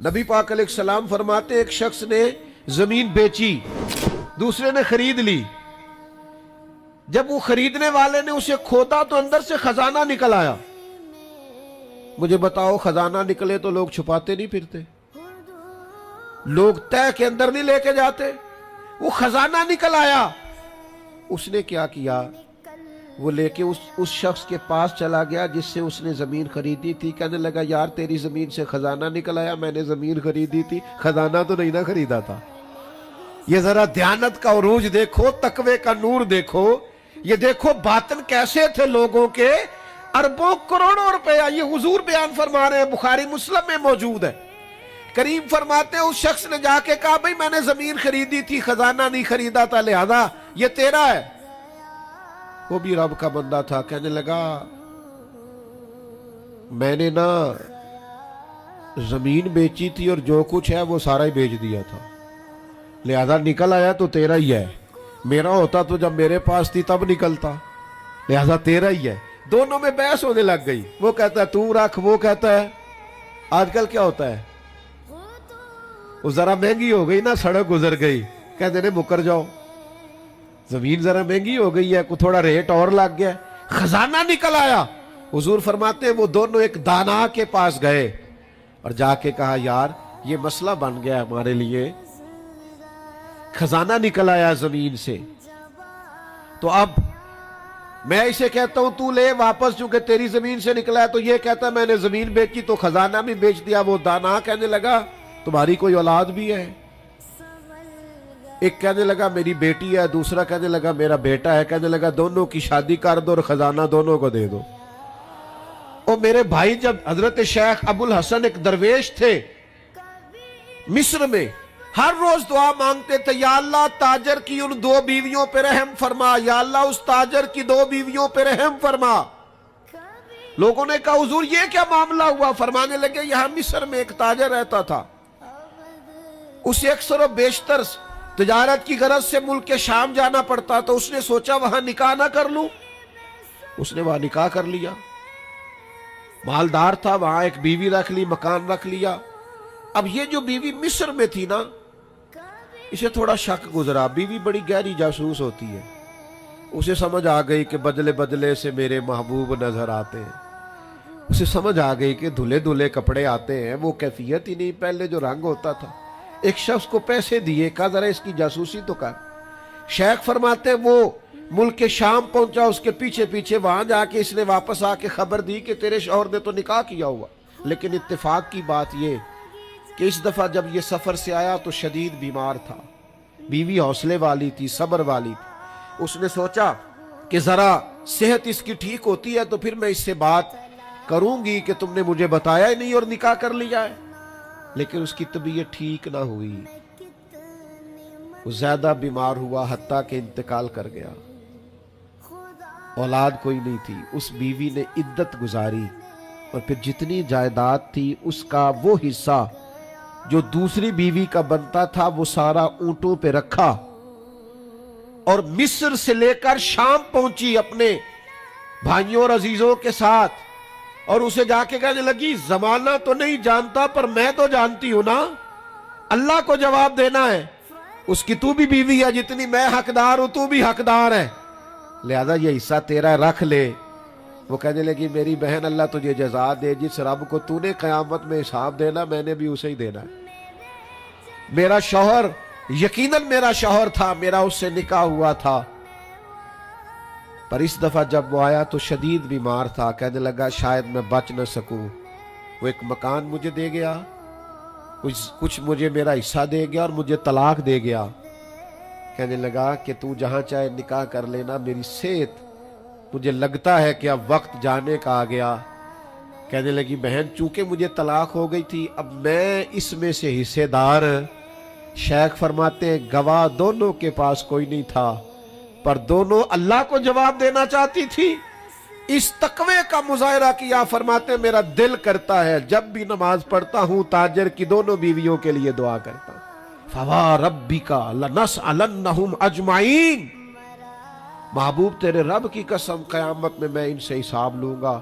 نبی پاک علیہ السلام فرماتے ایک شخص نے زمین بیچی، دوسرے نے خرید لی۔ جب وہ خریدنے والے نے اسے کھودا تو اندر سے خزانہ نکل آیا۔ مجھے بتاؤ، خزانہ نکلے تو لوگ چھپاتے نہیں پھرتے، لوگ تہ کے اندر نہیں لے کے جاتے۔ وہ خزانہ نکل آیا۔ اس نے کیا کیا؟ وہ لے کے اس شخص کے پاس چلا گیا جس سے اس نے زمین خریدی تھی۔ کہنے لگا، یار تیری زمین سے خزانہ نکل آیا، میں نے زمین خریدی تھی، خزانہ تو نہیں نہ خریدا تھا۔ یہ ذرا دیانت کا عروج دیکھو، تقوی کا نور دیکھو، یہ دیکھو باطن کیسے تھے لوگوں کے۔ اربوں کروڑوں روپیہ یہ حضور بیان فرما رہے ہیں، بخاری مسلم میں موجود ہے۔ کریم فرماتے ہیں اس شخص نے جا کے کہا، بھئی میں نے زمین خریدی تھی، خزانہ نہیں خریدا تھا، لہذا یہ تیرا ہے۔ وہ بھی رب کا بندہ تھا، کہنے لگا، میں نے نا زمین بیچی تھی اور جو کچھ ہے وہ سارا ہی بیچ دیا تھا، لہذا نکل آیا تو تیرا ہی ہے۔ میرا ہوتا تو جب میرے پاس تھی تب نکلتا، لہذا تیرا ہی ہے۔ دونوں میں بحث ہونے لگ گئی۔ وہ کہتا ہے تو رکھ، وہ کہتا ہے۔ آج کل کیا ہوتا ہے، وہ ذرا مہنگی ہو گئی نا، سڑک گزر گئی، کہتے ہیں مکر جاؤ، زمین ذرا مہنگی ہو گئی ہے، کوئی تھوڑا ریٹ اور لگ گیا، خزانہ نکل آیا۔ حضور فرماتے ہیں وہ دونوں ایک دانا کے پاس گئے اور جا کے کہا، یار یہ مسئلہ بن گیا ہمارے لیے، خزانہ نکل آیا زمین سے، تو اب میں اسے کہتا ہوں تو لے واپس، چونکہ تیری زمین سے نکلا ہے، تو یہ کہتا ہے میں نے زمین بیچی تو خزانہ بھی بیچ دیا۔ وہ دانا کہنے لگا، تمہاری کوئی اولاد بھی ہے؟ ایک کہنے لگا میری بیٹی ہے، دوسرا کہنے لگا میرا بیٹا ہے۔ کہنے لگا دونوں کی شادی کر دو اور خزانہ دونوں کو دے دو۔ اور میرے بھائی، جب حضرت شیخ ابو الحسن ایک درویش تھے مصر میں، ہر روز دعا مانگتے تھے، یا اللہ تاجر کی ان 2 بیویوں پہ رحم فرما، یا اللہ اس تاجر کی 2 بیویوں پہ رحم فرما۔ لوگوں نے کہا حضور یہ کیا معاملہ ہوا؟ فرمانے لگے یہاں مصر میں ایک تاجر رہتا تھا، اسے اکثر و بیشتر تجارت کی غرض سے ملک شام جانا پڑتا، تو اس نے سوچا وہاں نکاح نہ کر لوں۔ اس نے وہاں نکاح کر لیا، مالدار تھا، وہاں ایک بیوی رکھ لی، مکان رکھ لیا۔ اب یہ جو بیوی مصر میں تھی نا، اسے تھوڑا شک گزرا، بیوی بڑی گہری جاسوس ہوتی ہے، اسے سمجھ آ گئی کہ بدلے بدلے سے میرے محبوب نظر آتے ہیں، اسے سمجھ آ گئی کہ دھلے دھلے کپڑے آتے ہیں، وہ کیفیت ہی نہیں پہلے جو رنگ ہوتا تھا۔ ایک شخص کو پیسے دیے، کہا ذرا اس کی جاسوسی تو کر۔ شیخ فرماتے ہیں وہ ملک شام پہنچا، اس کے پیچھے پیچھے وہاں جا کے اس نے واپس آ کے خبر دی کہ تیرے شوہر نے تو نکاح کیا ہوا، لیکن اتفاق کی بات یہ کہ اس دفعہ جب یہ سفر سے آیا تو شدید بیمار تھا، بیوی حوصلے والی تھی، صبر والی تھی۔ اس نے سوچا کہ ذرا صحت اس کی ٹھیک ہوتی ہے تو پھر میں اس سے بات کروں گی کہ تم نے مجھے بتایا ہی نہیں اور نکاح کر لیا ہے۔ لیکن اس کی طبیعت ٹھیک نہ ہوئی، وہ زیادہ بیمار ہوا، حتیٰ کہ انتقال کر گیا۔ اولاد کوئی نہیں تھی۔ اس بیوی نے عدت گزاری اور پھر جتنی جائیداد تھی اس کا وہ حصہ جو دوسری بیوی کا بنتا تھا وہ سارا اونٹوں پہ رکھا اور مصر سے لے کر شام پہنچی اپنے بھائیوں اور عزیزوں کے ساتھ، اور اسے جا کے کہنے لگی، زمانہ تو نہیں جانتا پر میں تو جانتی ہوں نا، اللہ کو جواب دینا ہے، اس کی تو بھی بیوی ہے، جتنی میں حقدار ہوں تو بھی حقدار ہے، لہذا یہ حصہ تیرا رکھ لے۔ وہ کہنے لگی، میری بہن اللہ تجھے جزا دے، جس رب کو تو نے قیامت میں حساب دینا میں نے بھی اسے ہی دینا ہے۔ میرا شوہر یقیناً میرا شوہر تھا، میرا اس سے نکاح ہوا تھا، پر اس دفعہ جب وہ آیا تو شدید بیمار تھا، کہنے لگا شاید میں بچ نہ سکوں۔ وہ ایک مکان مجھے دے گیا، کچھ مجھے میرا حصہ دے گیا اور مجھے طلاق دے گیا۔ کہنے لگا کہ تو جہاں چاہے نکاح کر لینا، میری صحت مجھے لگتا ہے کہ اب وقت جانے کا آ گیا۔ کہنے لگی بہن چونکہ مجھے طلاق ہو گئی تھی، اب میں اس میں سے حصے دار۔ شیخ فرماتے ہیں گواہ دونوں کے پاس کوئی نہیں تھا، پر دونوں اللہ کو جواب دینا چاہتی تھی۔ اس تقوی کا مظاہرہ کیا۔ فرماتے ہیں میرا دل کرتا ہے جب بھی نماز پڑھتا ہوں تاجر کی دونوں بیویوں کے لیے دعا کرتا ہوں، فَوَرَبِّكَ لَنَسْأَلَنَّهُمْ أَجْمَعِينَ، محبوب تیرے رب کی قسم قیامت میں ان سے حساب لوں گا۔